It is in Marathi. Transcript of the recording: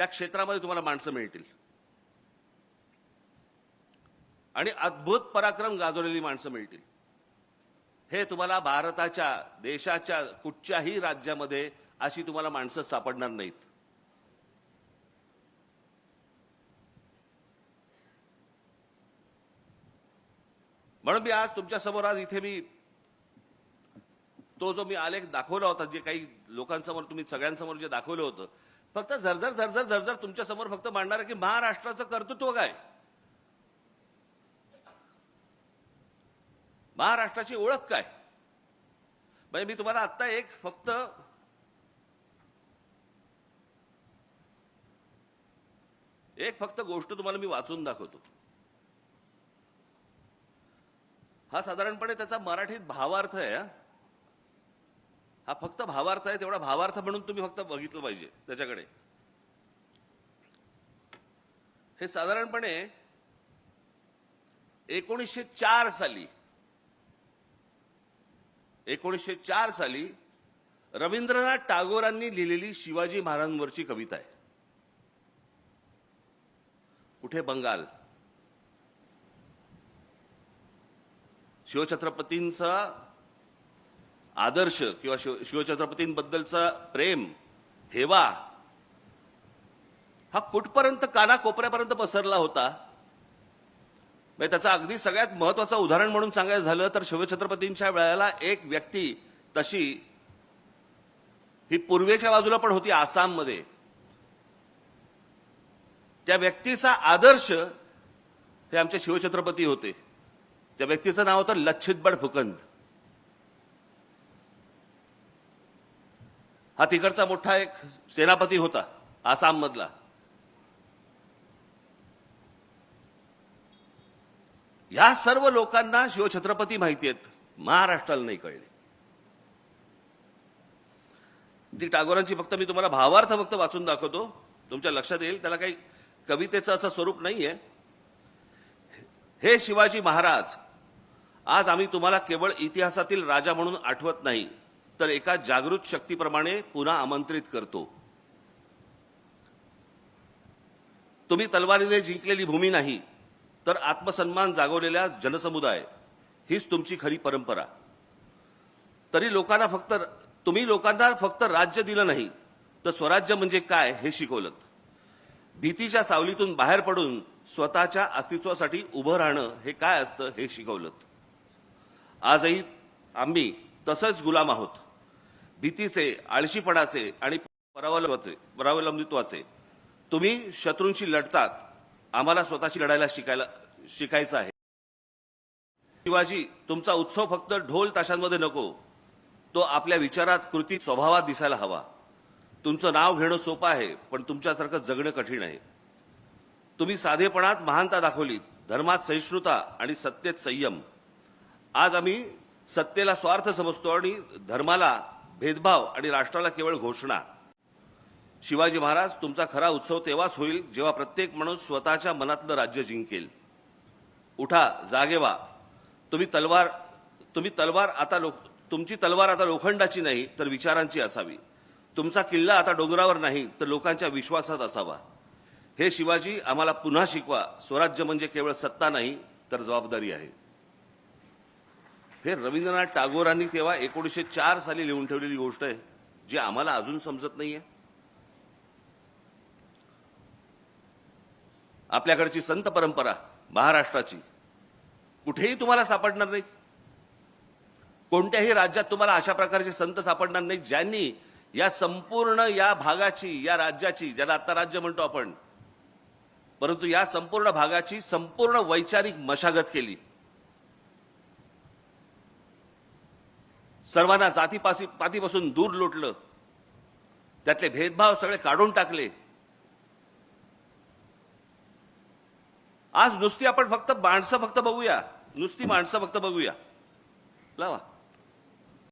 त्या क्षेत्रामध्ये तुम्हाला माणसं मिळतील आणि अद्भुत पराक्रम गाजवलेली माणसं मिळतील। हे तुम्हाला भारताच्या देशाच्या कुठच्याही राज्यामध्ये अशी तुम्हाला माणसं सापडणार नाहीत। म्हणून मी आज तुमच्या समोर आज इथे मी तो जो मी आलेख दाखवला होता, जे काही लोकांसमोर तुम्ही सगळ्यांसमोर जे दाखवलं होतं, फक्त झरझर झरझर झरझर तुमच्या समोर फक्त मांडणार आहे की महाराष्ट्राचं कर्तृत्व काय, महाराष्ट्राची ओळख काय। म्हणजे मी तुम्हाला आता एक फक्त गोष्ट तुम्हाला मी वाचून दाखवतो। हा साधारणपणे त्याचा मराठीत भावार्थ आहे। हा फक्त भावार्थ आहे, तेवढा भावार्थ म्हणून तुम्ही फक्त बघितलं पाहिजे त्याच्याकडे। हे साधारणपणे 1904 साली रवींद्रनाथ टागोरांनी लिहिलेली शिवाजी महाराजांवरची कविता आहे। कुठे बंगाल, शिवछत्रपतींचा आदर्श किंवा शिवछत्रपतींबद्दलचा प्रेम, हेवा हा कुठपर्यंत कानाकोपऱ्यापर्यंत पसरला होता। म्हणजे त्याचा अगदी सगळ्यात महत्त्वाचं उदाहरण म्हणून सांगायचं झालं तर शिवछत्रपतींच्या वेळेला एक व्यक्ती तशी ही पूर्वेच्या बाजूला पण होती, आसाममध्ये। त्या व्यक्तीचा आदर्श हे आमचे शिवछत्रपती होते। त्या व्यक्तीचं नाव होतं लच्छितबळ फुकंद। हा तिकडचा मोठा एक सेनापती होता आसाम मधला। या सर्व लोकांना शिवछत्रपती माहिती आहेत, महाराष्ट्राला नाही कळले। ती टागोरांची फक्त मी तुम्हाला भावार्थ फक्त वाचून दाखवतो, तुमच्या लक्षात येईल। त्याला काही कवितेचं असं स्वरूप नाहीये। हे शिवाजी महाराज, आज आम्ही तुम्हाला केवळ इतिहासातील राजा म्हणून आठवत नाही, तर एका जागृत शक्तीप्रमाणे पुन्हा आमंत्रित करतो। तुम्ही तलवारीने जिंकलेली भूमी नाही, तर आत्मसन्मान जागवलेल्या जनसमुदाय हीच तुमची खरी परंपरा। तुम्ही लोकांना फक्त राज्य दिलं नाही, तर स्वराज्य म्हणजे काय हे शिकवलं। भीतीच्या सावलीतून बाहेर पडून स्वतःच्या अस्तित्वासाठी उभं राहणं हे काय असतं हे शिकवलं। आजही आम्ही तसंच गुलाम आहोत, भीतीचे, आळशीपणाचे आणि परावलंबित्वाचे। तुम्ही शत्रूंशी लढतात, आम्हाला स्वतःशी लढायला शिकायचं आहे। शिवाजी, तुमचा उत्सव फक्त ढोल ताशांमध्ये नको, तो आपल्या विचारात, कृतीत, स्वभावात दिसायला हवा। तुमचं नाव घेणं सोपं आहे, पण तुमच्यासारखं जगणं कठीण आहे। तुम्ही साधेपणात महानता दाखवलीत, धर्मात सहिष्णुता आणि सत्तेत संयम। आज आम्ही सत्तेला स्वार्थ समजतो आणि धर्माला भेदभाव आणि राष्ट्राला केवळ घोषणा। शिवाजी महाराज, तुमचा खरा उत्सव तेव्हाच होईल जेव्हा प्रत्येक माणूस स्वतःच्या मनातलं राज्य जिंकेल। उठा, जागे व्हा। तुमची तलवार आता लोखंडाची नाही, तर विचारांची असावी। तुमचा किल्ला आता डोंगरावर नाही, तर लोकांच्या विश्वासात असावा। हे शिवाजी, आम्हाला पुन्हा शिकवा, स्वराज्य म्हणजे केवळ सत्ता नाही, तर जबाबदारी आहे। हे रवींद्रनाथ टागोरांनी तेव्हा 1904 साली लिहून ठेवलेली गोष्ट आहे, जी आम्हाला अजून समजत नाहीये। आपल्याकडची संत परंपरा महाराष्ट्राची कुठेही तुम्हाला सापडणार नाही। कोणत्याही राज्यात तुम्हाला अशा प्रकारचे संत सापडणार नाही, ज्यांनी या संपूर्ण या भागाची, या राज्याची, ज्याला आता राज्य म्हणतो आपण, परंतु या संपूर्ण भागाची संपूर्ण वैचारिक मशागत केली। सर्वांना जातीपातीपासून दूर लोटलं, त्यातले भेदभाव सगळे काढून टाकले। आज नुसती आपण फक्त माणसं फक्त बघूया, नुसती माणसं फक्त बघूया। लावा।